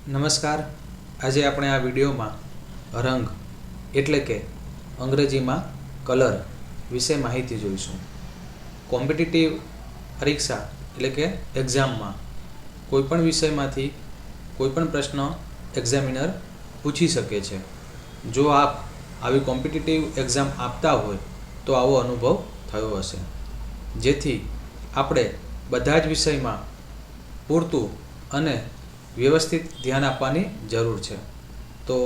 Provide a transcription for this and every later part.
નમસ્કાર. આજે આપણે આ વિડીયોમાં રંગ એટલે કે અંગ્રેજીમાં કલર વિશે માહિતી જોઈશું. કોમ્પિટિટિવ પરીક્ષા એટલે કે એક્ઝામમાં કોઈપણ વિષયમાંથી કોઈપણ પ્રશ્ન એક્ઝામિનર પૂછી શકે છે. જો આપ આવી કોમ્પિટિટિવ એક્ઝામ આપતા હોય તો આવો અનુભવ થયો હશે, જેથી આપણે બધા જ વિષયમાં પૂરતું અને વ્યવસ્થિત ધ્યાન આપવાની જરૂર છે. તો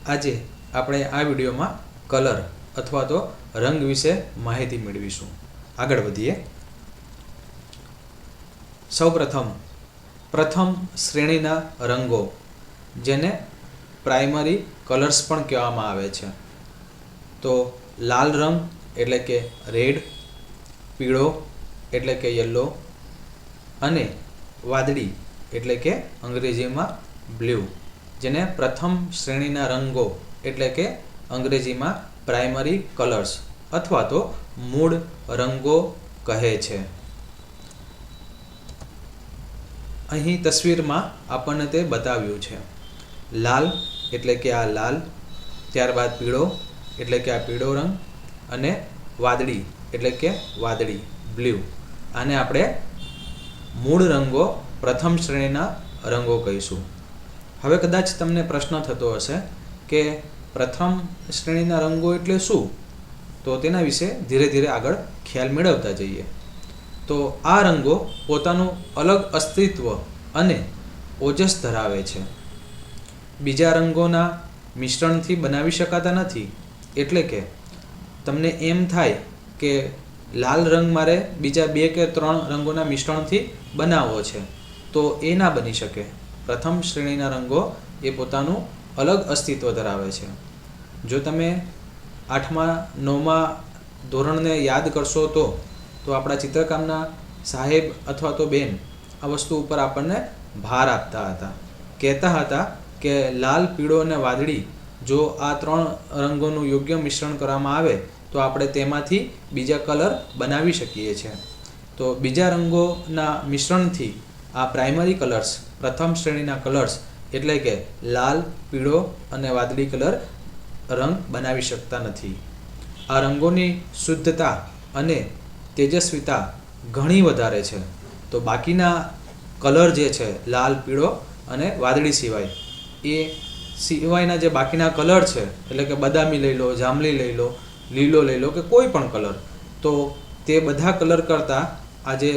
આજે આપણે આ વિડીયોમાં કલર અથવા તો રંગ વિશે માહિતી મેળવીશું. આગળ વધીએ. પ્રથમ શ્રેણીના રંગો, જેને પ્રાઇમરી કલર્સ પણ કહેવામાં આવે છે. તો લાલ રંગ એટલે કે રેડ, પીળો એટલે કે યલો અને વાદળી એટલે કે અંગ્રેજીમાં બ્લુ, જેને પ્રથમ શ્રેણીના રંગો એટલે કે અંગ્રેજીમાં પ્રાઇમરી કલર્સ અથવા તો મૂળ રંગો કહે છે. અહીં તસવીરમાં આપણને તે બતાવ્યું છે. લાલ એટલે કે આ લાલ, ત્યારબાદ પીળો એટલે કે આ પીળો રંગ અને વાદળી એટલે કે વાદળી બ્લુ. આને આપણે મૂળ રંગો, પ્રથમ શ્રેણીના રંગો કહીશું. હવે કદાચ તમને પ્રશ્ન થતો હશે કે પ્રથમ શ્રેણીના રંગો એટલે શું? તો તેના વિશે ધીરે ધીરે આગળ ખ્યાલ મેળવતા જઈએ. તો આ રંગો પોતાનું અલગ અસ્તિત્વ અને ઓજસ ધરાવે છે. બીજા રંગોના મિશ્રણથી બનાવી શકાતા નથી. એટલે કે તમને એમ થાય કે લાલ રંગ મારે બીજા 2 કે 3 રંગોના મિશ્રણથી બનાવવો છે, તો એ ના બની શકે. પ્રથમ શ્રેણીના રંગો એ પોતાનું અલગ અસ્તિત્વ ધરાવે છે. જો તમે 8મા 9મા ધોરણને યાદ કરશો તો આપણા ચિત્રકામના સાહેબ અથવા તો બેન આ વસ્તુ ઉપર આપણને ભાર આપતા હતા. કહેતા હતા કે લાલ, પીળો અને વાદળી જો આ 3 રંગોનું યોગ્ય મિશ્રણ કરવામાં આવે તો આપણે તેમાંથી બીજા કલર બનાવી શકીએ છીએ. તો બીજા રંગોના મિશ્રણથી આ પ્રાઇમરી કલર્સ, પ્રથમ શ્રેણીના કલર્સ એટલે કે લાલ, પીળો અને વાદળી કલર રંગ બનાવી શકતા નથી. આ રંગોની શુદ્ધતા અને તેજસ્વીતા ઘણી વધારે છે. તો બાકીના કલર જે છે લાલ, પીળો અને વાદળી સિવાય, એ સિવાયના જે બાકીના કલર છે એટલે કે બદામી લઈ લો, જાંબલી લઈ લો, લીલો લઈ લો કે કોઈ પણ કલર, તો તે બધા કલર કરતાં આ જે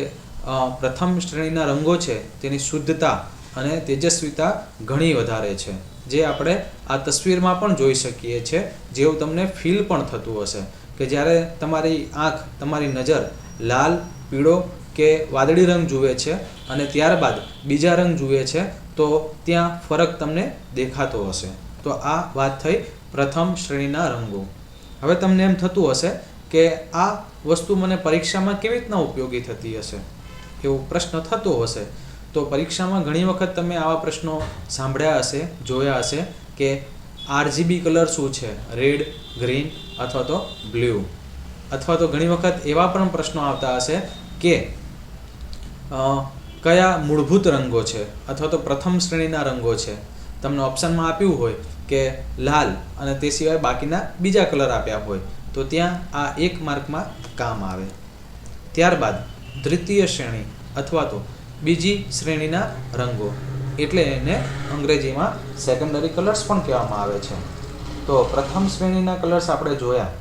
પ્રથમ શ્રેણીના રંગો છે તેની શુદ્ધતા અને તેજસ્વીતા ઘણી વધારે છે. જે આપણે આ તસવીરમાં પણ જોઈ શકીએ છીએ. જેવું તમને ફીલ પણ થતું હશે કે જ્યારે તમારી આંખ, તમારી નજર લાલ, પીળો કે વાદળી રંગ જુએ છે અને ત્યારબાદ બીજા રંગ જુએ છે તો ત્યાં ફરક તમને દેખાતો હશે. તો આ વાત થઈ પ્રથમ શ્રેણીના રંગો. હવે તમને એમ થતું હશે કે આ વસ્તુ મને પરીક્ષામાં કેવી રીતના ઉપયોગી થતી હશે, એવો પ્રશ્ન થતો હશે. તો પરીક્ષામાં ઘણી વખત તમે આવા પ્રશ્નો સાંભળ્યા હશે, જોયા હશે કે RGB કલર શું છે, રેડ, ગ્રીન અથવા તો બ્લુ. અથવા તો ઘણી વખત એવા પણ પ્રશ્નો આવતા હશે કે કયા મૂળભૂત રંગો છે અથવા તો પ્રથમ શ્રેણીના રંગો છે. તમને ઓપ્શનમાં આપ્યું હોય કે લાલ અને તે સિવાય બાકીના બીજા કલર આપ્યા હોય, તો ત્યાં આ 1 માર્કમાં કામ આવે. ત્યારબાદ દ્વિતીય શ્રેણી અથવા તો બીજી શ્રેણીના રંગો એટલે એને અંગ્રેજીમાં સેકન્ડરી કલર્સ પણ કહેવામાં આવે છે. તો પ્રથમ શ્રેણીના કલર્સ આપણે જોયા.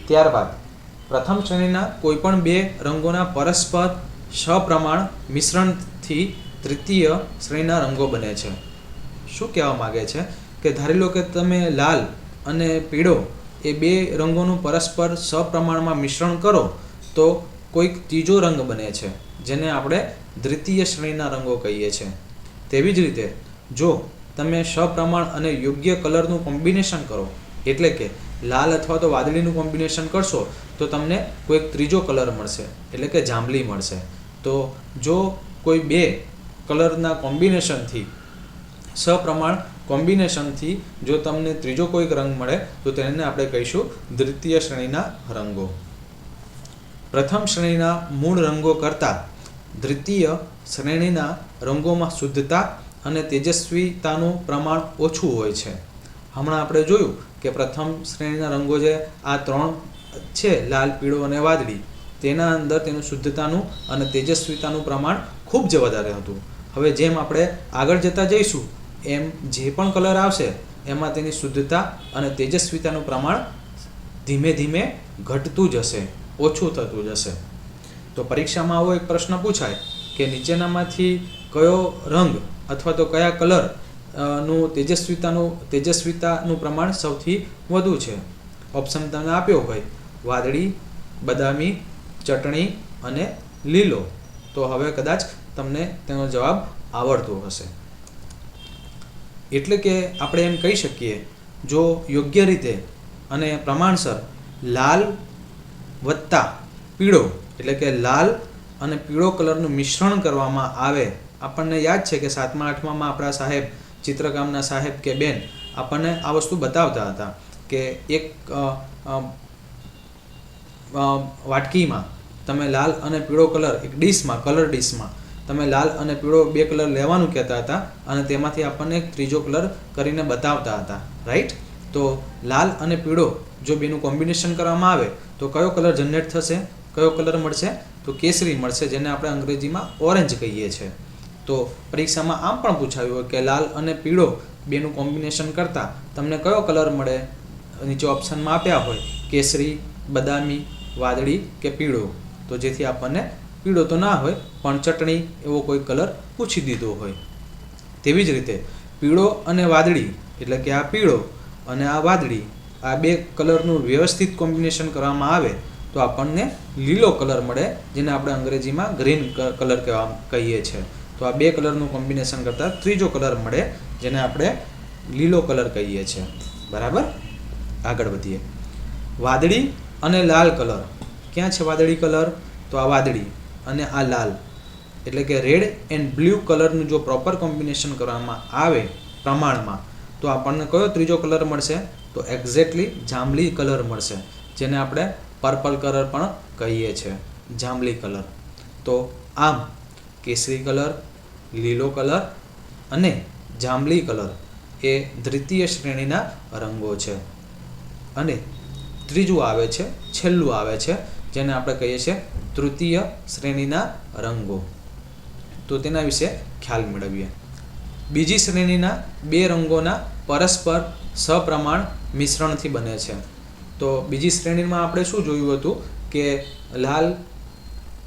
ત્યારબાદ પ્રથમ શ્રેણીના કોઈપણ 2 રંગોના પરસ્પર સપ્રમાણ મિશ્રણથી તૃતીય શ્રેણીના રંગો બને છે. શું કહેવા માગે છે કે ધારી લો કે તમે લાલ અને પીળો એ 2 રંગોનું પરસ્પર સપ્રમાણમાં મિશ્રણ કરો તો કોઈક ત્રીજો રંગ બને છે, જેને આપણે દ્વિતીય શ્રેણીના રંગો કહીએ છીએ. તેવી જ રીતે જો તમે સપ્રમાણ અને યોગ્ય કલરનું કોમ્બિનેશન કરો, એટલે કે લાલ અથવા તો વાદળીનું કોમ્બિનેશન કરશો તો તમને કોઈક ત્રીજો કલર મળશે, એટલે કે જાંબલી મળશે. તો જો કોઈ 2 કલરના કોમ્બિનેશનથી, સપ્રમાણ કોમ્બિનેશનથી જો તમને ત્રીજો કોઈક રંગ મળે તો તેને આપણે કહીશું દ્વિતીય શ્રેણીના રંગો. પ્રથમ શ્રેણીના મૂળ રંગો કરતાં દ્વિતીય શ્રેણીના રંગોમાં શુદ્ધતા અને તેજસ્વીતાનું પ્રમાણ ઓછું હોય છે. હમણાં આપણે જોયું કે પ્રથમ શ્રેણીના રંગો જે આ 3 છે, લાલ, પીળો અને વાદળી, તેના અંદર તેનું શુદ્ધતાનું અને તેજસ્વીતાનું પ્રમાણ ખૂબ જ વધારે હતું. હવે જેમ આપણે આગળ જતા જઈશું એમ જે પણ કલર આવશે એમાં તેની શુદ્ધતા અને તેજસ્વીતાનું પ્રમાણ ધીમે ધીમે ઘટતું જશે, ઓછું થતું જશે. તો પરીક્ષામાં આવો એક પ્રશ્ન પૂછાય કે નીચેનામાંથી કયો રંગ અથવા તો કયા કલર નું તેજસ્વીતાનું પ્રમાણ સૌથી વધુ છે? ઓપ્શન તમને આપ્યો હોય વાદળી, બદામી, ચટણી અને લીલો. તો હવે કદાચ તમને તેનો જવાબ આવડતો હશે. એટલે કે આપણે એમ કહી શકીએ, જો યોગ્ય રીતે અને પ્રમાણસર લાલ વત્તા પીળો એટલે કે લાલ અને પીળો કલરનું મિશ્રણ કરવામાં આવે. આપણને યાદ છે કે 7મા 8મામાં આપણા સાહેબ, ચિત્રકામના સાહેબ કે બેન આપણને આ વસ્તુ બતાવતા હતા કે એક વાટકીમાં તમે લાલ અને પીળો કલર, એક ડીશમાં, કલર ડીશમાં તમે લાલ અને પીળો 2 કલર લેવાનું કહેતા હતા અને તેમાંથી આપણને એક ત્રીજો કલર કરીને બતાવતા હતા, રાઈટ? તો લાલ અને પીળો જો બેનું કોમ્બિનેશન કરવામાં આવે તો કયો કલર જનરેટ થશે? કયો કલર મળશે? તો કેસરી મળશે, જેને આપણે અંગ્રેજીમાં ઓરેન્જ કહીએ છીએ. તો પરીક્ષામાં આમ પણ પૂછાયું હોય કે લાલ અને પીળો બેનું કોમ્બિનેશન કરતાં તમને કયો કલર મળે? નીચે ઓપ્શનમાં આપ્યા હોય કેસરી, બદામી, વાદળી કે પીળો. તો જેથી આપણને પીળો તો ના હોય પણ ચટણી એવો કોઈ કલર પૂછી દીધો હોય. તેવી જ રીતે પીળો અને વાદળી એટલે કે આ પીળો અને આ વાદળી, આ 2 કલરનું વ્યવસ્થિત કોમ્બિનેશન કરવામાં આવે તો આપણને લીલો કલર મળે, જેને આપણે અંગ્રેજીમાં ગ્રીન કલર કહીએ છીએ. તો આ 2 કલરનું કોમ્બિનેશન કરતાં ત્રીજો કલર મળે, જેને આપણે લીલો કલર કહીએ છીએ. બરાબર? આગળ વધીએ. વાદળી અને લાલ કલર. ક્યાં છે વાદળી કલર? તો આ વાદળી અને આ લાલ એટલે કે રેડ એન્ડ બ્લુ કલરનું જો પ્રોપર કોમ્બિનેશન કરવામાં આવે પ્રમાણમાં તો આપણને કયો ત્રીજો કલર મળશે? તો એક્ઝેક્ટલી જાંબલી કલર મળશે, જેને આપણે પર્પલ કલર પણ કહીએ છીએ, જાંબલી કલર. તો આમ કેસરી કલર, લીલો કલર અને જાંબલી કલર એ દ્વિતીય શ્રેણીના રંગો છે. અને ત્રીજું આવે છે, છેલ્લું આવે છે, જેને આપણે કહીએ છીએ તૃતીય શ્રેણીના રંગો. તો તેના વિશે ખ્યાલ મેળવીએ. બીજી શ્રેણીના 2 રંગોના પરસ્પર સપ્રમાણ મિશ્રણથી બને છે. તો બીજી શ્રેણીમાં આપણે શું જોયું હતું કે લાલ,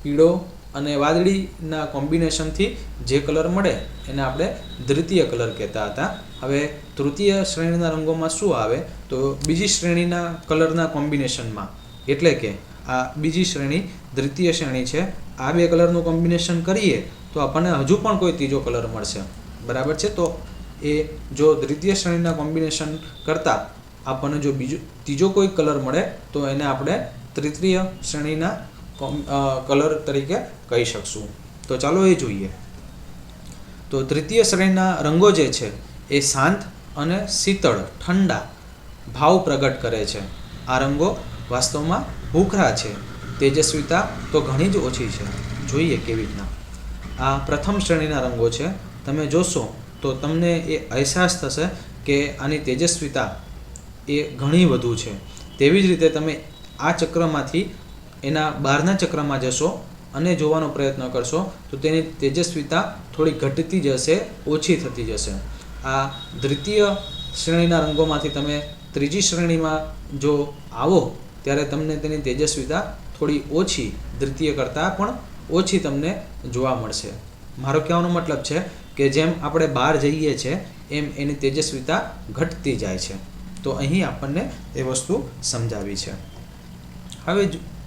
પીળો અને વાદળીના કોમ્બિનેશનથી જે કલર મળે એને આપણે દ્વિતીય કલર કહેતા હતા. હવે તૃતીય શ્રેણીના રંગોમાં શું આવે? તો બીજી શ્રેણીના કલરના કોમ્બિનેશનમાં, એટલે કે આ બીજી શ્રેણી દ્વિતીય શ્રેણી છે, આ 2 કલરનું કોમ્બિનેશન કરીએ તો આપણને હજુ પણ કોઈ ત્રીજો કલર મળશે. બરાબર છે? તો એ જો દ્વિતીય શ્રેણીના કોમ્બિનેશન કરતાં આપણને જો ત્રીજો કોઈ કલર મળે તો એને આપણે તૃતીય શ્રેણીના કલર તરીકે કહી શકશું. તો ચાલો એ જોઈએ. તો તૃતીય શ્રેણીના રંગો જે છે એ શાંત અને શીતળ, ઠંડા ભાવ પ્રગટ કરે છે. આ રંગો વાસ્તવમાં ભૂખરા છે, તેજસ્વીતા તો ઘણી જ ઓછી છે. જોઈએ કેવી રીતના. આ પ્રથમ શ્રેણીના રંગો છે. તમે જોશો તો તમને એ અહેસાસ થશે કે આની તેજસ્વીતા એ ઘણી વધુ છે. તેવી જ રીતે તમે આ ચક્રમાંથી એના બહારના ચક્રમાં જશો અને જોવાનો પ્રયત્ન કરશો તો તેની તેજસ્વીતા થોડી ઘટતી જશે, ઓછી થતી જશે. આ દ્વિતીય શ્રેણીના રંગોમાંથી તમે ત્રીજી શ્રેણીમાં જો આવો ત્યારે તમને તેની તેજસ્વીતા થોડી ઓછી, દ્વિતીય કરતાં પણ ઓછી તમને જોવા મળશે. મારો કહેવાનો મતલબ છે કે જેમ આપણે બહાર જઈએ છીએ એમ એની તેજસ્વીતા ઘટતી જાય છે. તો અહીં આપણને એ વસ્તુ સમજાવી છે. હવે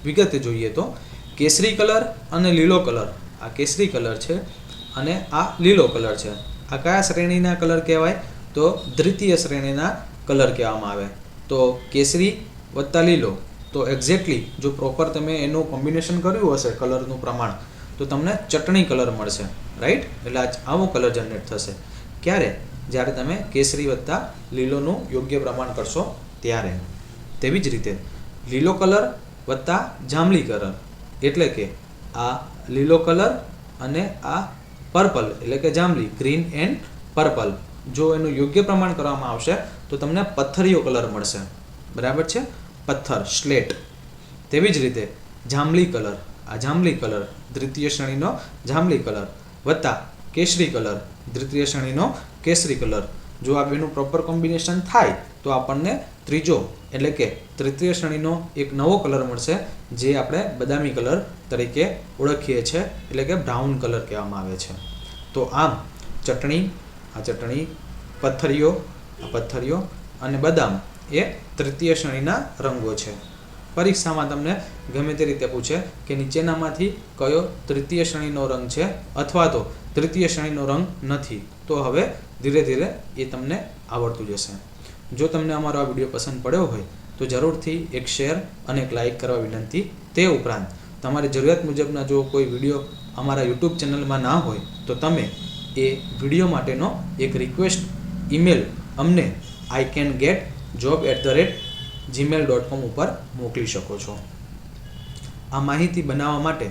વિગતે જોઈએ તો કેસરી કલર અને લીલો કલર. આ કેસરી કલર છે અને આ લીલો કલર છે. આ કયા શ્રેણીના કલર કહેવાય? તો દ્વિતીય શ્રેણીના કલર કહેવામાં આવે. તો કેસરી વત્તા લીલો, તો એક્ઝેક્ટલી જો પ્રોપર તમે એનું કોમ્બિનેશન કર્યું હશે કલરનું પ્રમાણ તો તમને ચટણી કલર મળશે, રાઈટ? એટલે આવો કલર જનરેટ થશે. ક્યારે? જ્યારે તમે કેસરી વત્તા લીલોનું યોગ્ય પ્રમાણ કરશો ત્યારે. તેવી જ રીતે લીલો કલર વત્તા જાંબલી કલર, એટલે કે આ લીલો કલર અને આ પર્પલ એટલે કે જાંબલી, ગ્રીન એન્ડ પર્પલ. જો એનું યોગ્ય પ્રમાણ કરવામાં આવશે તો તમને પથ્થરિયો કલર મળશે. બરાબર છે, પથ્થર, સ્લેટ. તેવી જ રીતે જાંબલી કલર, આ જાંબલી કલર દ્વિતીય શ્રેણીનો જાંબલી કલર વત્તા કેસરી કલર દ્વિતીય શ્રેણીનો કેસરી કલર. જો આ બેનું પ્રોપર કોમ્બિનેશન થાય તો આપણને ત્રીજો એટલે કે તૃતીય શ્રેણીનો એક નવો કલર મળશે, જે આપણે બદામી કલર તરીકે ઓળખીએ છીએ, એટલે કે બ્રાઉન કલર કહેવામાં આવે છે. તો આમ ચટણી, આ ચટણી, પથ્થરિયો, આ પથ્થરિયો અને બદામ એ તૃતીય શ્રેણીના રંગો છે. પરીક્ષામાં તમને ગમે તે રીતે પૂછે કે નીચેનામાંથી કયો તૃતીય શ્રેણીનો રંગ છે અથવા તો તૃતીય શ્રેણીનો રંગ નથી, તો હવે ધીરે ધીરે એ તમને આવડતું જશે. જો તમને અમારો આ વિડીયો પસંદ પડ્યો હોય તો જરૂરથી એક શેર અને એક લાઇક કરવા વિનંતી. તે ઉપરાંત તમારી જરૂરિયાત મુજબના જો કોઈ વિડીયો અમારા યુટ્યુબ ચેનલમાં ના હોય તો તમે એ વિડીયો માટેનો એક રિક્વેસ્ટ ઈમેલ અમને icangetjob@gmail.com ઉપર મોકલી શકો છો. આ માહિતી બનાવવા માટે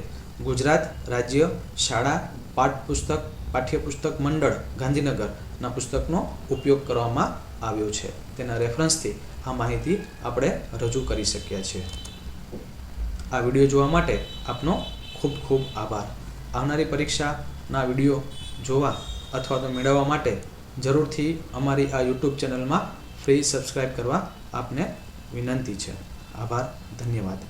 ગુજરાત રાજ્ય શાળા પાઠ્યપુસ્તક મંડળ ગાંધીનગરના પુસ્તકનો ઉપયોગ કરવામાં આવ્યો છે. તેના રેફરન્સથી આ માહિતી આપણે રજૂ કરી શક્યા છીએ. આ વિડીયો જોવા માટે આપનો ખૂબ ખૂબ આભાર. આવનારી પરીક્ષાના વિડીયો જોવા અથવા તો મેળવવા માટે જરૂરથી અમારી આ યુટ્યુબ ચેનલમાં ફ્રી સબસ્ક્રાઈબ કરવા આપને વિનંતી છે. આભાર, ધન્યવાદ.